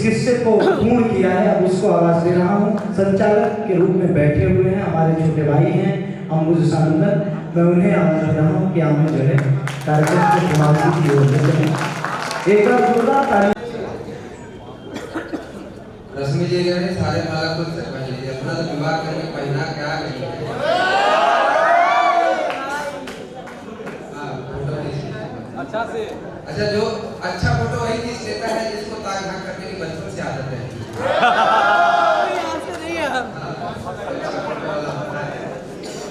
शिष्य को पूर्ण किया है, अब उसको आवाज दे रहा हूँ। संचालक के रूप में बैठे हुए हैं हमारे छोटे भाई हैं अंबुज सानंदन, मैं उन्हें आवाज दे रहा हूँ कि हमें जो है कार्यक्रम के समाप्ति की ओर से एक बार जोरदार ताली। रश्मि जी ने सारे माला खुद से पहन लीजिए, अपना तो विवाह करके पहना क्या नहीं है। अच्छा से अच्छा, जो अच्छा फोटो वही चीज लेता है जिसको ताक झांक करने की बचपन से आदत है।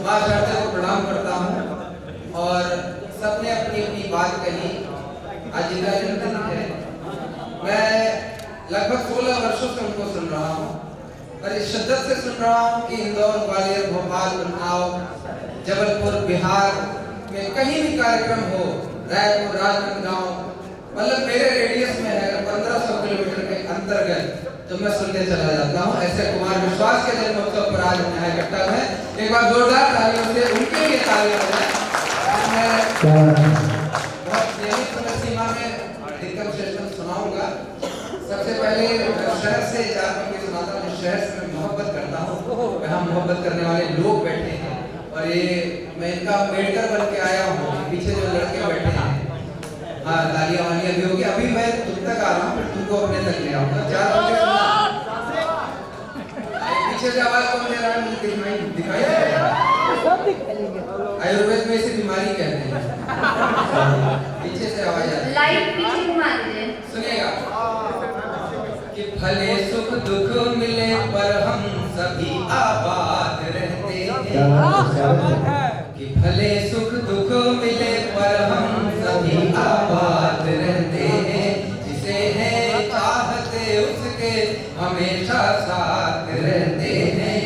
माँ शारदा को प्रणाम करता हूँ और सबने अपनी अपनी बात कही। आज इनका जन्मदिन है, मैं लगभग 16 वर्षों से उनको सुन रहा हूँ और इस शिद्दत से सुन रहा हूँ कि इंदौर, ग्वालियर, भोपाल, उन्नाव, जबलपुर, बिहार में कहीं भी कार्यक्रम हो, रायपुर, राजनांदगांव, मतलब मेरे रेडियस में है 1500 किलोमीटर के अंतर्गत, तो मैं सुनते चला जाता हूँ। ऐसे कुमार विश्वास के जन्मोत्सव पर आज यहाँ इकट्ठा हुए, एक बार जोरदार तालियों से उनके लिए तालियां बजाएं। बहुत नियमित समय सीमा में अधिकतम सेशन सुनाऊंगा। सबसे पहले शहर से 4 पंक्ति सुनाता हूँ। शहर से मैं मोहब्बत करता हूँ, यहाँ मोहब्बत करने वाले लोग बैठे हैं और ये मैं इनका वेटर बन के आया हूँ। पीछे जो लड़के बैठे हैं, हाँ तालियां वालियां भी होगी। अभी मैं तुम तक आ रहा हूँ, फिर तुमको अपने तक ले आऊंगा। 4 पंक्ति सुना। पीछे से आवाज कौन दे रहा है मुझे दिखाई दे रहा है। आयुर्वेद में इसे बीमारी कहते हैं। पीछे से आवाज आ रही है, लाइट पीछे घुमा दीजिए। सुनिएगा कि भले सुख दुख मिले पर हम सभी आबाद रहते हैं, कि भले सुख दुख मिले पर हम सभी आबाद रहते हैं, जिसे है चाहते उसके हमेशा साथ रहते हैं।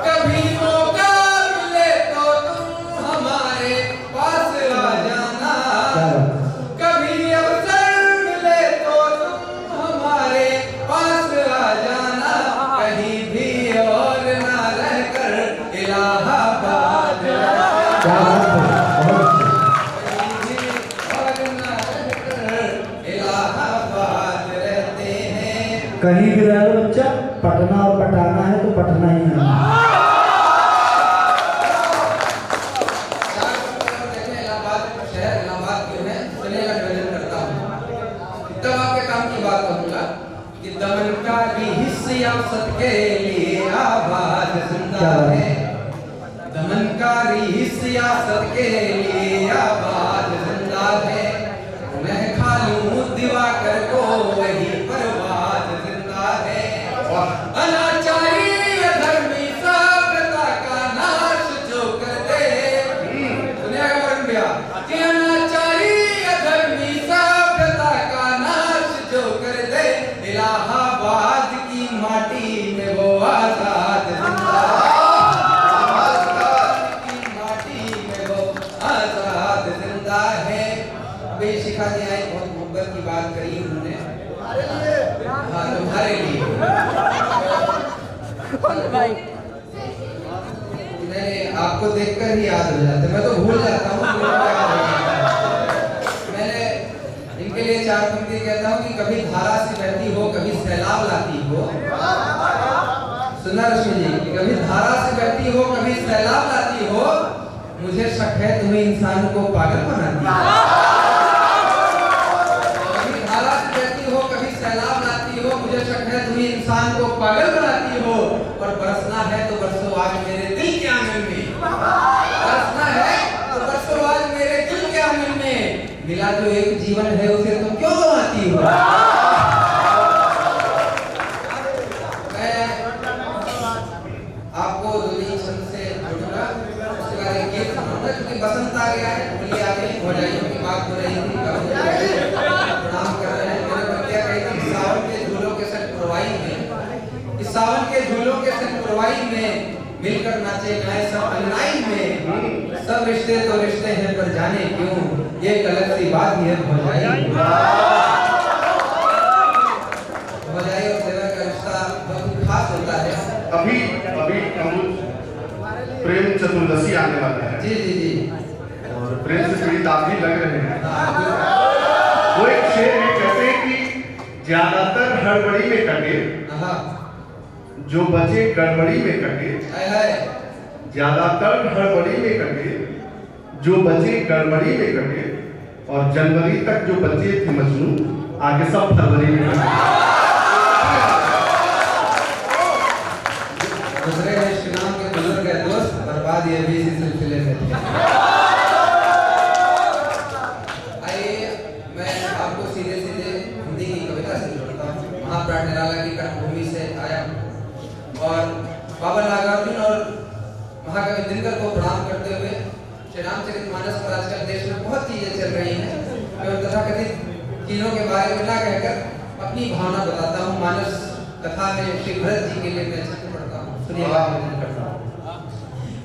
कभी मौका मिले तो तुम हमारे पास आ जाना, कभी अवसर मिले तो तुम हमारे पास आ जाना, कहीं भी और ना रहकर इलाहाबाद कहीं भी रह लो बच्चा, पटना और पटाना है तो पटना ही है। इलाहाबाद क्यों है, सुनेगा निवेदन करता हूँ। तब आपके काम की बात कहूँगा कि दमन का भी हिस्सा सबके लिए आबाद जिंदा है, दमन का भी सियासत के लिए आबाद जिंदा है। मैं खा लूं दिवाकर को वही बर्बाद जिंदा है। अनाचारी अधर्मी सभ्यता का नाश जो कर दे, सुनिएगा वरुण भैया, कि अनाचारी अधर्मी सभ्यता का नाश जो कर दे, इलाहाबाद की माटी में वो आजाद जिंदा है। शिखा जी आई, बहुत मोहब्बत की बात करी उन्होंने, हाँ तुम्हारे लिए। नहीं, आपको देखकर ही याद हो जाता है, मैं तो भूल जाता हूँ। मैंने इनके लिए 4 पंक्ति कहता हूँ कि कभी धारा से बहती हो, कभी सैलाब लाती हो। सुना रश्मि जी, कि कभी धारा से बहती हो, कभी सैलाब लाती हो, मुझे शक है तुम्हें इंसान को पागल बनाती हो। मुझे शक है तुम्हें इंसान को पागल बनाती हो, और बरसना है तो बरसो आज मेरे दिल के आंगन में, बरसना है तो बरसो आज मेरे दिल के आंगन में, मिला जो एक जीवन है उसे तुम क्यों गंवाती हो। मैं आपको 2-3 छंद से जोड़ूंगा, उसके बाद एक गीत सुनाऊंगा, क्योंकि बसंत आ गया है, होली आ गई, भौजाइयों की बात हो रही थी, प्रणाम कर रहे हैं। मेरे बच्चे कही थी सावन के झूलों के संग पुरवाई में, इस सावन के झूलों के संग पुरवाई में मिलकर नाचे गाए सब अननाई में, सब रिश्ते तो रिश्ते हैं पर जाने क्यों ये गलत सी बात है भौजाई। भौजाई और देवर का रिश्ता बहुत खास होता है। अभी प्रेम चतुर्दशी आने वाला है। जी जी जी, और प्रेम से पीड़ित आप भी लग रहे हैं। वो एक शेर है, कहते हैं कि ज्यादातर हड़बड़ी में कटे, हाँ जो बचे गड़बड़ी में कटे। है ज्यादातर हड़बड़ी में कटे, जो बचे गड़बड़ी में कटे, और जनवरी तक जो बचे थे मजनू, आगे सब फरवरी में कटे। दूसरे श्री राम के बुजुर्ग है दोस्त, बर्बाद ये भी इसी सिलसिले में थे। आइए मैं आपको सीधे सीधे हिंदी की कविता से जोड़ता हूँ। महाप्राण निराला की कर्मभूमि से आया और बाबा नागार्जुन और महाकवि दिनकर को प्रणाम करते हुए श्री रामचरितमानस पर आजकल देश में बहुत चीजें चल रही हैं। मैं उन तथाकथित चीजों के बारे में ना कहकर अपनी भावना बताता हूँ। मानस कथा में श्री भरत जी के लिए मैं छंद पढ़ता हूँ, सुनिएगा।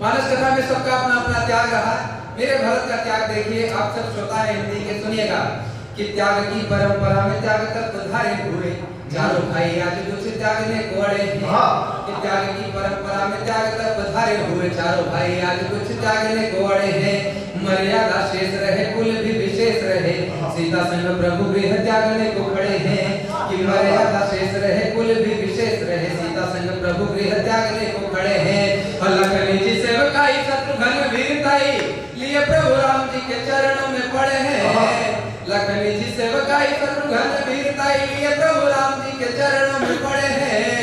मानस कथा में सबका अपना अपना त्याग रहा। मेरे भरत का त्याग देखिए, आप सब श्रोता है हिंदी के, सुनिएगा कि त्याग की परंपरा में त्याग तक उधारे हुए चारों भाई आज कुछ त्यागने को अड़े हैं। कि त्याग की परंपरा में त्याग तक उधारे हुए चारों भाई आज कुछ त्यागने को अड़े हैं। मर्यादा शेष रहे कुल भी विशेष रहे, सीता संग प्रभु गृह त्यागने को खड़े हैं। कि मर्यादा शेष रहे कुल भी विशेष रहे, सीता संग प्रभु गृह त्यागने को खड़े हैं। और लखन जी सेवकाई शत्रुघ्न वीरताई लिए प्रभु राम जी के चरणों में पड़े हैं। लखन जी सेवकाई शत्रुघ्न वीरताई लिए प्रभु राम जी के चरणों में पड़े हैं।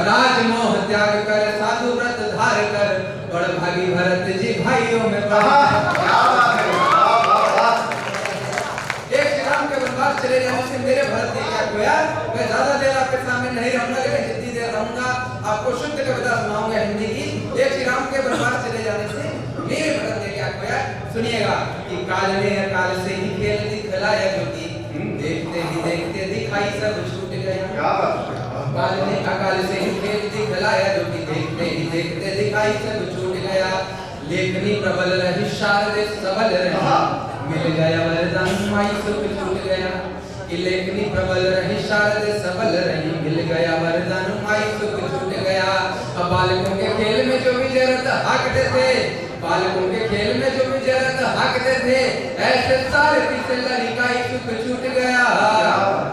राजमोह त्याग कर साधु व्रत धार कर, बड़ भागी भरत जी भाइयों में एक श्री राम के वनवास चले जाने से मेरे भरत ने क्या किया। मैं ज्यादा देर आपके सामने नहीं रहूंगा, लेकिन जितनी देर रहूंगा आपको शुद्ध कविता सुनाऊंगा हिंदी की। एक श्री राम के वनवास चले जाने से मेरे भरत ने क्या किया, सुनिएगा। कि काल ने अकाल से ही खेल दिखलाया, जो कि देखते ही देखते दिखाई सब छूट गया। काल ने अकाल से ही खेल दिखलाया, जो कि देखते ही देखते दिखाई सब छूट गया। लेखनी प्रबल रही शारद सबल रही, मिल गया वरदान माई सुख छूट गया। कि लेखनी प्रबल रही शारद सबल रही, मिल गया वरदान माई सुख छूट गया। अब बालकों के खेल में जो विजयरथ हाकते थे, बालकों के खेल में जो विजयरथ हाकते थे, ऐसे सारथी से लड़िकाई सुख छूट गया।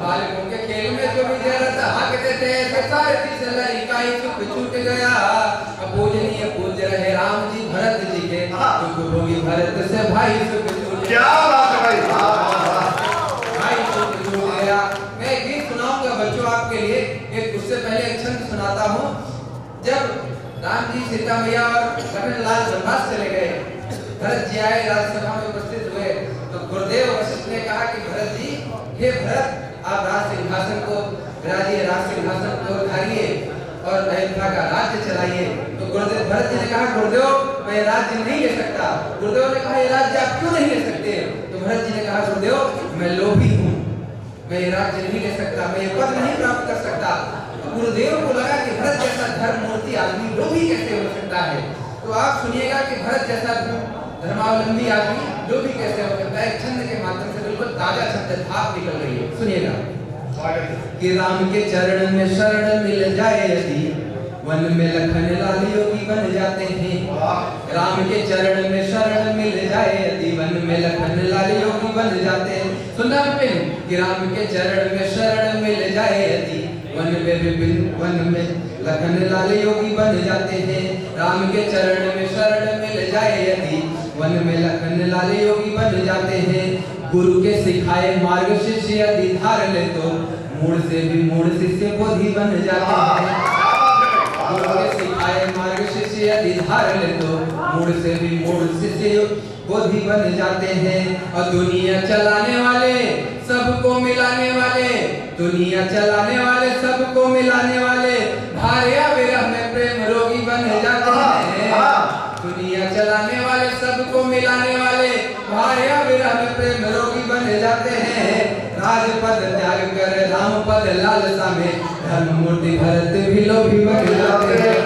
बालकों के खेल में जो विजयरथ हाकते थे, ऐसे सारथी से लड़िकाई सुख छूट गया। अब पूजनीय पूज्य रहे राम जी भरत जी के, सुख भोगी भरत से भाई सुख छूट गया। क्या बात है भाई, भाई सुख छूट गया। मैं एक गीत सुनाऊंगा बच्चों आपके लिए, एक उससे पहले एक छंद सुनाता हूँ। जब राम जी सीता मैया और लखन लाल वनवास चले गए, भरत जी आए राज्यसभा में उपस्थित हुए, तो गुरुदेव वशिष्ठ ने कहा कि भरत जी, हे भरत, आप राज सिंहासन को विराजिए, राज सिंहासन को उठाइए और अयोध्या का राज्य चलाइए। तो गुरुदेव भरत जी ने कहा, गुरुदेव मैं राज्य नहीं ले सकता। गुरुदेव ने कहा, ये राज्य आप क्यों नहीं ले सकते? तो भरत जी ने कहा, गुरुदेव मैं लोभी हूँ, मैं ये राज्य नहीं ले सकता, मैं ये पद नहीं प्राप्त कर सकता। गुरुदेव को लगा कि भरत जैसा धर्म मूर्ति आदमी लोभी कैसे हो सकता है। तो आप सुनिएगा कि भरत जैसा धर्मावलंबी आदमी लोभी कैसे हो सकता है। छंद के माध्यम से बिल्कुल ताजा छंद भाप निकल रही है, सुनिएगा। कि राम के चरण में शरण मिल जाए यदि, वन में लखन लाल योगी बन जाते हैं। राम के चरण में शरण मिल जाए यदि, वन में लखन लाल योगी बन जाते हैं। सुनना विपिन, कि राम के चरण में शरण मिल जाए यदि, वन में लखन लाल योगी बन जाते हैं। राम के चरण में शरण मिल जाए यदि, वन में लखन लाल योगी बन जाते हैं। गुरु के सिखाए मार्ग शिष्य यदि धार ले, तो मूड से भी मूड शिष्य बोधि बन जाते हैं। गुरु के सिखाए मार्ग शिष्य यदि धार ले, तो मूड से भी मूड शिष्य बोधि बन जाते हैं। और दुनिया चलाने वाले सबको मिलाने वाले, दुनिया चलाने वाले सबको मिलाने वाले, भार्या विरह में प्रेम रोगी बन जाते हैं। दुनिया चलाने वाले सबको मिलाने वाले, भार्या विरह में प्रेम रोगी बन जाते हैं। राजपद त्याग कर राम पद लालसा में, धर्म मूर्ति भरत भी लोभी बन जाते हैं।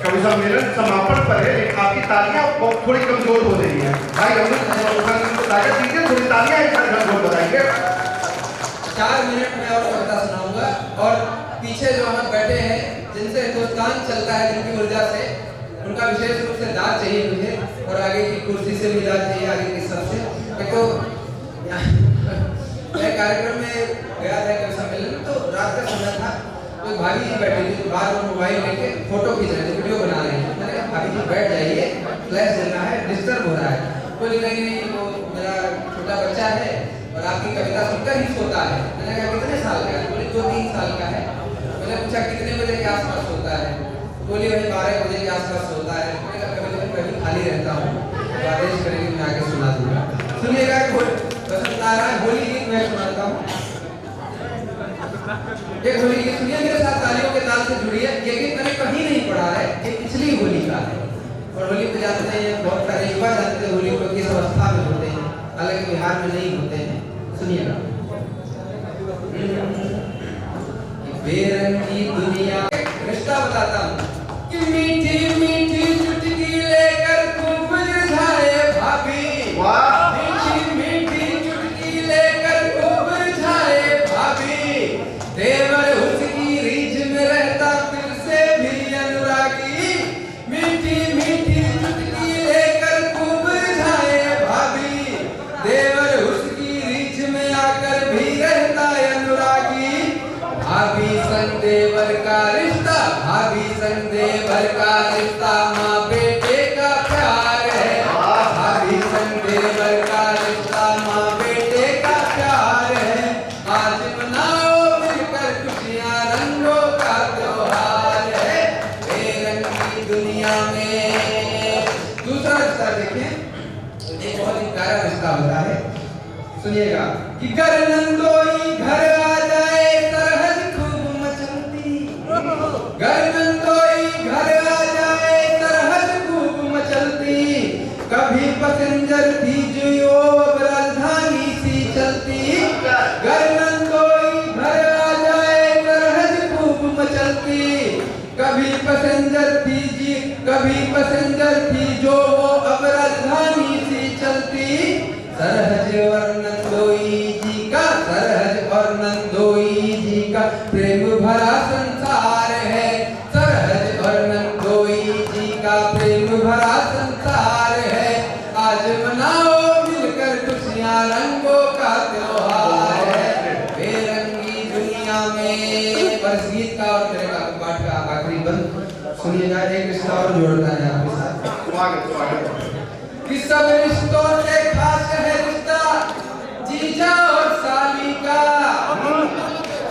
कवि सम्मेलन समापन पर है, लेकिन आपकी तालियां थोड़ी कमजोर हो रही है भाई। हम लोग ताजा चीजें थोड़ी तालियां एक साथ कमजोर बताएंगे। 4 मिनट में और कविता सुनाऊंगा। और पीछे जो हम बैठे हैं, जिनसे हिंदुस्तान चलता है, जिनकी ऊर्जा से, उनका विशेष रूप से दाद चाहिए मुझे। और आगे की कुर्सी से मिला चाहिए, आगे की सबसे। देखो मैं कार्यक्रम में गया था एक सम्मेलन में, तो रात का समय था, तो भाभी जी बैठी थी, तो बार बार मोबाइल लेके फोटो खींच रहे थे, वीडियो बना रहे थे। मैंने कहा भाभी जी बैठ जाइए, फ्लैश चलना है, डिस्टर्ब हो रहा है। बोली नहीं, वो मेरा छोटा बच्चा है और आपकी कविता सुनकर ही सोता है। मैंने कहा कितने साल का है? बोली 2-3 साल का है। मैंने पूछा कितने बजे के आसपास सोता है? बोली वही 12 बजे के आसपास सोता है। मैंने कहा कभी कभी खाली रहता हूँ, तो आदेश करेंगे मैं आके सुना दूंगा। सुनिएगा, पसंद आ रहा है होली गीत मैं सुनाता हूँ। ये होली गीत सुनिए, मेरे साथ तालियों के ताल से जुड़िए। ये गीत मैंने कहीं नहीं पढ़ा है, ये पिछली होली का है। और होली पे जानते हैं बहुत सारे युवा जानते हैं होली को किस अवस्था में होते हैं, हालांकि बिहार में नहीं होते हैं। सुनिएगा। बेरंगी दुनिया रिश्ता बताता हूँ कि मीठी मीठी चुटकी लेकर खूब रिझाए भाभी, मीठी मीठी चुटकी लेकर खूब रिझाए भाभी। देवर उसकी रीझ में रहता फिर से भी अनुरागी, मीठी मीठी चुटकी लेकर खूब रिझाए भाभी। देवर उसकी रीझ में आकर भी रहता अनुरागी। भाभी संग देवर का रिश्ता, भाभी संग देवर का रिश्ता माँ बेटे का प्यार है। भाभी संग देवर का रिश्ता माँ बेटे का प्यार है। आज मनाओ मिलकर खुशियाँ, रंगों का त्योहार है बेरंगी दुनिया में। दूसरा रिश्ता देखें, एक बहुत ही प्यारा रिश्ता होता है। सुनिएगा कि घर नंदोई घर आ जाए सरहद खूब मचलती, घर नंदोई घर आ जाए सरहद खूब मचलती। कभी पैसेंजर थी जो अब राजधानी सी चलती। घर नंदोई घर आ जाए सरहद खूब मचलती। कभी पैसेंजर थी जी, कभी पैसेंजर थी जो वो अब राजधानी सी चलती। सरहज और नंदोई जी का, सरहज और नंदोई जी का प्रेम भरा संसार है। सरहज और नंदोई जी का प्रेम भरा संसार है। आज मनाओ मिलकर खुशियाँ, रंगों का त्योहार है बेरंगी दुनिया में। बस गीत का और मेरे पाठ का आखिरी बंद सुनिएगा। एक रिश्ता और जोड़ता है आपके साथ कि सब रिश्तों से खास है रिश्ता जीजा और साली का।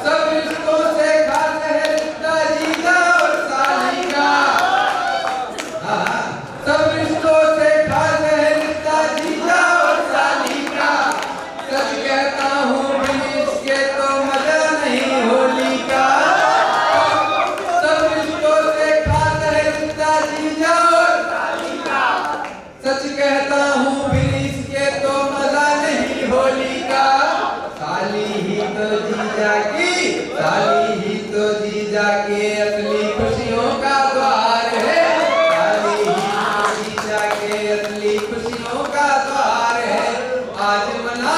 सब रिश्तों से खास है रिश्ता जीजा और साली का। सब रिश्तों से खास है रिश्ता जीजा और साली का। सच कहता हूँ बिन इसके तो मजा नहीं होली का। सब रिश्तों से खास है रिश्ता जीजा और साली का। सच कहता हूँ बिन इसके तो मजा नहीं होली का। साली ही तो जीजा की, साली ही तो जीजा के असली खुशियों का द्वार है। साली ही तो जीजा के असली खुशियों का द्वार है। आज मना